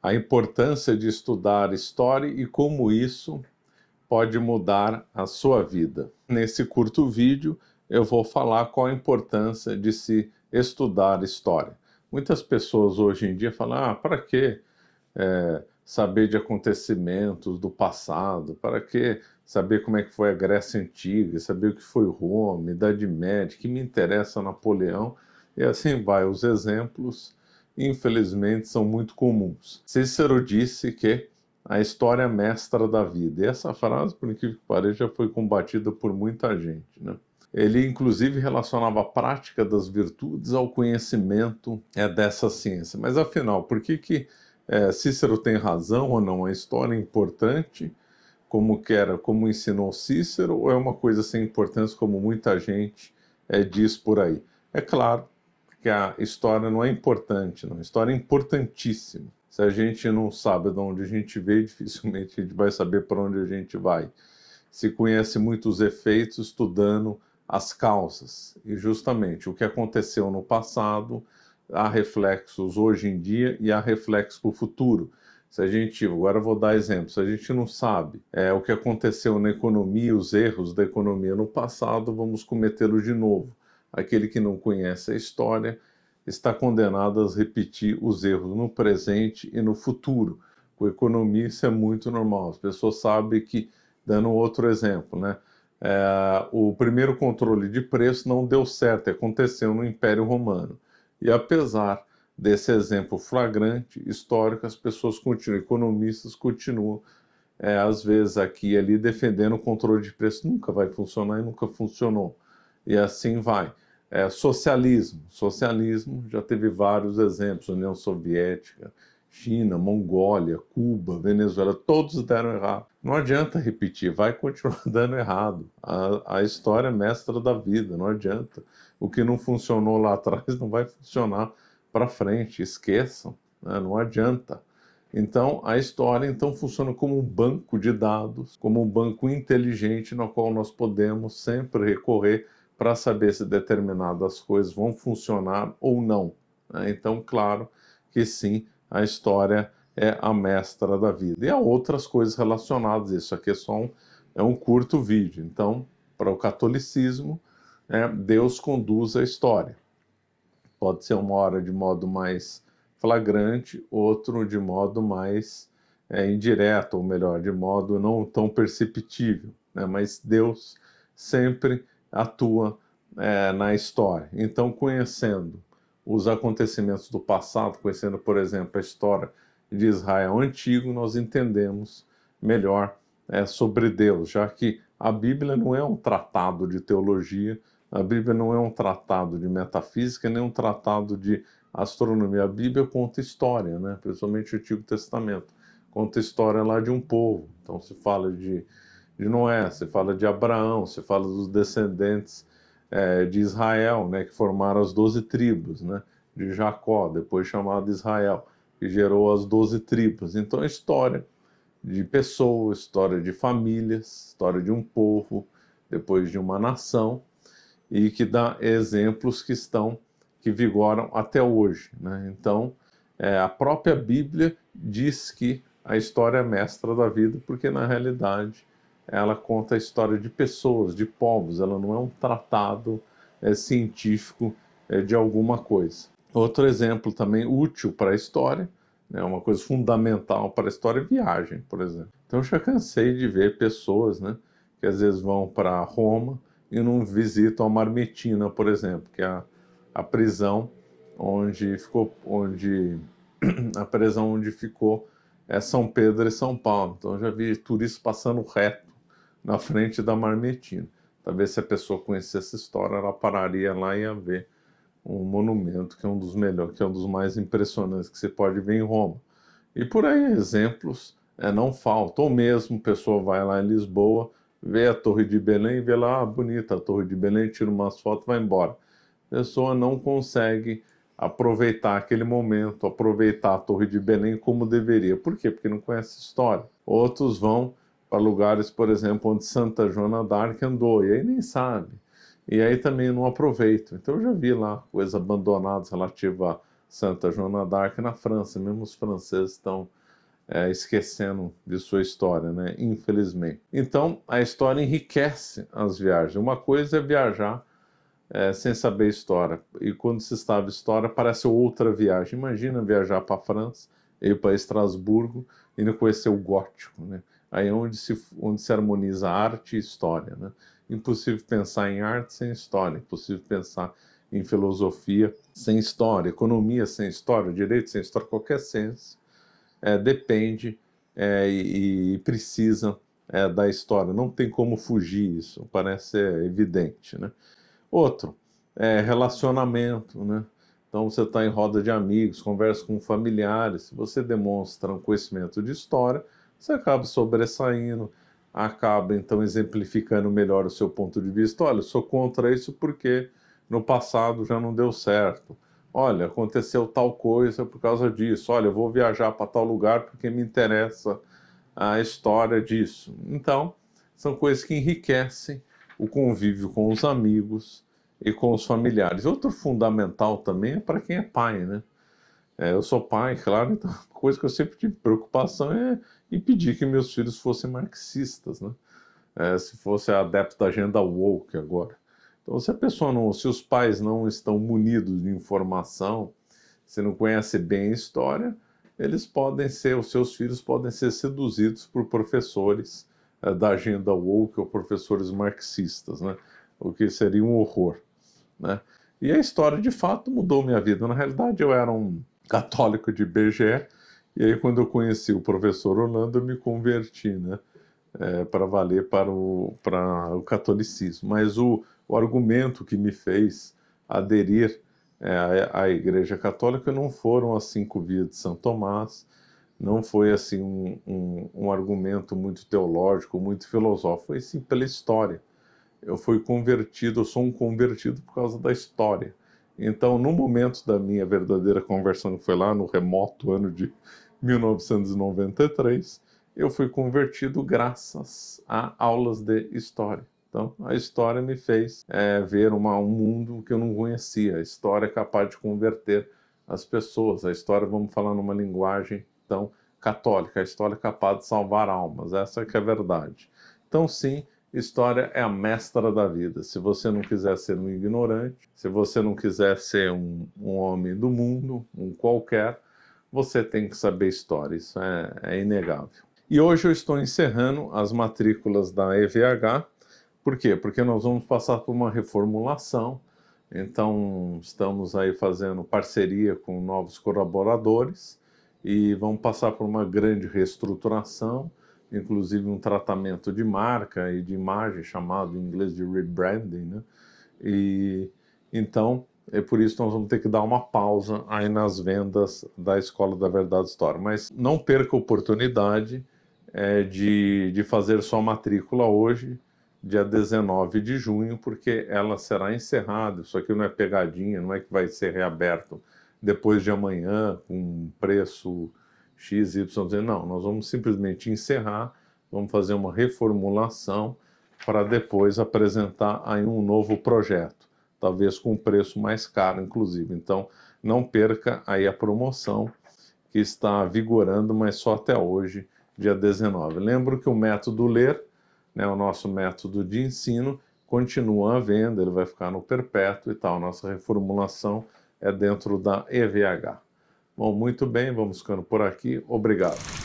a importância de estudar história e como isso pode mudar a sua vida. Nesse curto vídeo, eu vou falar qual a importância de se estudar história. Muitas pessoas hoje em dia falam, para que saber de acontecimentos do passado? Para que saber como é que foi a Grécia Antiga? Saber o que foi Roma, Idade Média? Que me interessa Napoleão? E assim vai. Os exemplos, infelizmente, são muito comuns. Cícero disse que a história é a mestra da vida. E essa frase, por incrível que pareça, já foi combatida por muita gente, né? Ele, inclusive, relacionava a prática das virtudes ao conhecimento dessa ciência. Mas, afinal, por que Cícero tem razão ou não? A história é importante, como ensinou Cícero, ou é uma coisa sem importância, como muita gente diz por aí? É claro que a história não é importante, não. A história é importantíssima. Se a gente não sabe de onde a gente veio, dificilmente a gente vai saber para onde a gente vai. Se conhece muitos efeitos estudando as causas. E justamente o que aconteceu no passado, há reflexos hoje em dia e há reflexos para o futuro. Se a gente, agora eu vou dar exemplo, se a gente não sabe o que aconteceu na economia, os erros da economia no passado, vamos cometê-los de novo. Aquele que não conhece a história está condenado a repetir os erros no presente e no futuro. Com a economia isso é muito normal. As pessoas sabem que, dando outro exemplo, né? O primeiro controle de preço não deu certo, aconteceu no Império Romano. E apesar desse exemplo flagrante, histórico, as pessoas continuam, economistas continuam, às vezes aqui e ali, defendendo o controle de preço. Nunca vai funcionar e nunca funcionou. E assim vai. Socialismo, já teve vários exemplos, União Soviética, China, Mongólia, Cuba, Venezuela, todos deram errado. Não adianta repetir, vai continuar dando errado. A história é mestra da vida, não adianta. O que não funcionou lá atrás não vai funcionar para frente, esqueçam, né? Não adianta. Então, a história funciona como um banco de dados, como um banco inteligente no qual nós podemos sempre recorrer para saber se determinadas coisas vão funcionar ou não, né? Então, claro que sim, a história é a mestra da vida. E há outras coisas relacionadas, isso aqui é um curto vídeo. Então, para o catolicismo, Deus conduz a história. Pode ser uma hora de modo mais flagrante, outro de modo mais indireto, ou melhor, de modo não tão perceptível, né? Mas Deus sempre atua na história. Então, conhecendo os acontecimentos do passado, conhecendo, por exemplo, a história de Israel antigo, nós entendemos melhor sobre Deus, já que a Bíblia não é um tratado de teologia, a Bíblia não é um tratado de metafísica, nem um tratado de astronomia. A Bíblia conta história, né? Principalmente o Antigo Testamento. Conta história lá de um povo. Então se fala de Noé, se fala de Abraão, se fala dos descendentes de Israel, né, que formaram as 12 tribos, né, de Jacó, depois chamado Israel, que gerou as 12 tribos. Então é história de pessoas, história de famílias, história de um povo, depois de uma nação, e que dá exemplos que vigoram até hoje, né? Então, a própria Bíblia diz que a história é mestra da vida, porque na realidade ela conta a história de pessoas, de povos, ela não é um tratado científico de alguma coisa. Outro exemplo também útil para a história, né, uma coisa fundamental para a história, é viagem, por exemplo. Então eu já cansei de ver pessoas, né, que às vezes vão para Roma e não visitam a Marmetina, por exemplo, que é a prisão onde ficou São Pedro e São Paulo. Então eu já vi turistas passando reto na frente da Marmetina. Talvez se a pessoa conhecesse essa história, ela pararia lá e ia ver um monumento que é um dos melhores, que é um dos mais impressionantes que você pode ver em Roma. E por aí exemplos não faltam. Ou mesmo a pessoa vai lá em Lisboa, vê a Torre de Belém e vê lá, bonita a Torre de Belém, tira umas fotos e vai embora. A pessoa não consegue aproveitar aquele momento, aproveitar a Torre de Belém como deveria. Por quê? Porque não conhece a história. Outros vão para lugares, por exemplo, onde Santa Joana d'Arc andou, e aí nem sabe. E aí também não aproveitam. Então eu já vi lá coisas abandonadas relativas a Santa Joana d'Arc na França. Mesmo os franceses estão esquecendo de sua história, né? Infelizmente. Então, a história enriquece as viagens. Uma coisa é viajar sem saber história. E quando se sabe história, parece outra viagem. Imagina viajar para a França, ir para Estrasburgo e não conhecer o gótico, né? Aí é onde se harmoniza arte e história, né? Impossível pensar em arte sem história, impossível pensar em filosofia sem história, economia sem história, direito sem história, qualquer ciência depende e precisa da história. Não tem como fugir isso, parece evidente, né? Outro, relacionamento, né? Então você está em roda de amigos, conversa com familiares, se você demonstra um conhecimento de história, você acaba sobressaindo, acaba então exemplificando melhor o seu ponto de vista. Olha, eu sou contra isso porque no passado já não deu certo. Olha, aconteceu tal coisa por causa disso. Olha, eu vou viajar para tal lugar porque me interessa a história disso. Então, são coisas que enriquecem o convívio com os amigos e com os familiares. Outro fundamental também é para quem é pai, né? Eu sou pai, claro, então uma coisa que eu sempre tive preocupação é impedir que meus filhos fossem marxistas, né? Se fosse adepto da agenda woke agora. Então, se os pais não estão munidos de informação, se não conhece bem a história, os seus filhos podem ser seduzidos por professores da agenda woke ou professores marxistas, né? O que seria um horror, né? E a história, de fato, mudou minha vida. Na realidade, eu era um católico de BGE, e aí quando eu conheci o professor Orlando, eu me converti, né? Para valer para o catolicismo. Mas o argumento que me fez aderir à Igreja Católica não foram as 5 vias de São Tomás, não foi assim um argumento muito teológico, muito filosófico, foi sim pela história. Eu sou um convertido por causa da história. Então, no momento da minha verdadeira conversão, que foi lá no remoto ano de 1993, eu fui convertido graças a aulas de história. Então, a história me fez ver um mundo que eu não conhecia. A história é capaz de converter as pessoas. A história, vamos falar numa linguagem então católica, a história é capaz de salvar almas. Essa que é a verdade. Então, sim, história é a mestra da vida. Se você não quiser ser um ignorante, se você não quiser ser um homem do mundo, um qualquer, você tem que saber história. Isso é inegável. E hoje eu estou encerrando as matrículas da EVH. Por quê? Porque nós vamos passar por uma reformulação. Então, estamos aí fazendo parceria com novos colaboradores e vamos passar por uma grande reestruturação, inclusive um tratamento de marca e de imagem, chamado em inglês de rebranding, né? E então, é por isso que nós vamos ter que dar uma pausa aí nas vendas da Escola da Verdade História. Mas não perca a oportunidade de fazer sua matrícula hoje, dia 19 de junho, porque ela será encerrada. Isso aqui não é pegadinha, não é que vai ser reaberto depois de amanhã com preço X, Y, Z. Não, nós vamos simplesmente encerrar, vamos fazer uma reformulação para depois apresentar aí um novo projeto, talvez com preço mais caro, inclusive. Então, não perca aí a promoção que está vigorando, mas só até hoje, dia 19. Lembro que o método Ler, né, o nosso método de ensino, continua à venda, ele vai ficar no perpétuo e tal. Nossa reformulação é dentro da EVH. Bom, muito bem, vamos ficando por aqui. Obrigado.